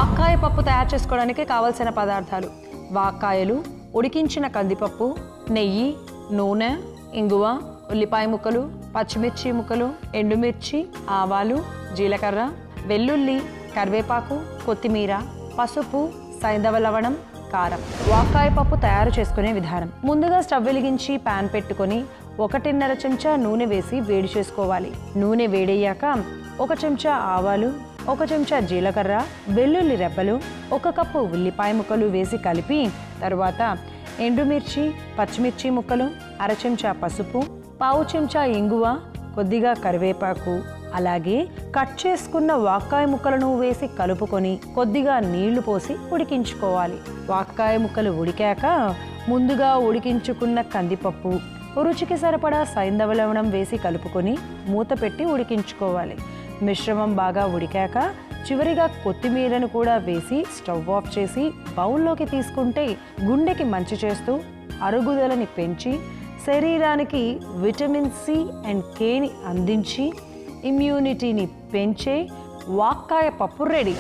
వాక్కాయ పప్పు తయారు చేసుకోవడానికి కావలసిన పదార్థాలు: వాక్కాయలు, ఉడికించిన కందిపప్పు, నెయ్యి, నూనె, ఇంగువ, ఉల్లిపాయ ముక్కలు, పచ్చిమిర్చి ముక్కలు, ఎండుమిర్చి, ఆవాలు, జీలకర్ర, వెల్లుల్లి, కరివేపాకు, కొత్తిమీర, పసుపు, సైంధవ లవణం, కారం. వాక్కాయ పప్పు తయారు చేసుకునే విధానం: ముందుగా స్టవ్ వెలిగించి పాన్ పెట్టుకొని 1.5 చెంచా నూనె వేసి వేడి చేసుకోవాలి. నూనె వేడయ్యాక 1 చెంచా ఆవాలు, 1 చెంచా జీలకర్ర, వెల్లుల్లి రెబ్బలు, 1 కప్పు ఉల్లిపాయ ముక్కలు వేసి కలిపి తరువాత ఎండుమిర్చి, పచ్చిమిర్చి ముక్కలు, 1/2 చెంచా పసుపు, 1/4 చెంచా ఇంగువ, కొద్దిగా కరివేపాకు, అలాగే కట్ చేసుకున్న వాక్కాయ ముక్కలను వేసి కలుపుకొని కొద్దిగా నీళ్లు పోసి ఉడికించుకోవాలి. వాక్కాయ ముక్కలు ఉడికాక ముందుగా ఉడికించుకున్న కందిపప్పు, రుచికి సరిపడా సైంధవ లవణం వేసి కలుపుకొని మూత పెట్టి ఉడికించుకోవాలి. మిశ్రమం బాగా ఉడికాక చివరిగా కొత్తిమీరను కూడా వేసి స్టవ్ ఆఫ్ చేసి బౌల్లోకి తీసుకుంటే గుండెకి మంచి చేస్తూ అరుగుదలని పెంచి శరీరానికి విటమిన్ సి అండ్ కేని అందించి ఇమ్యూనిటీని పెంచే వాక్కాయ పప్పు రెడీ.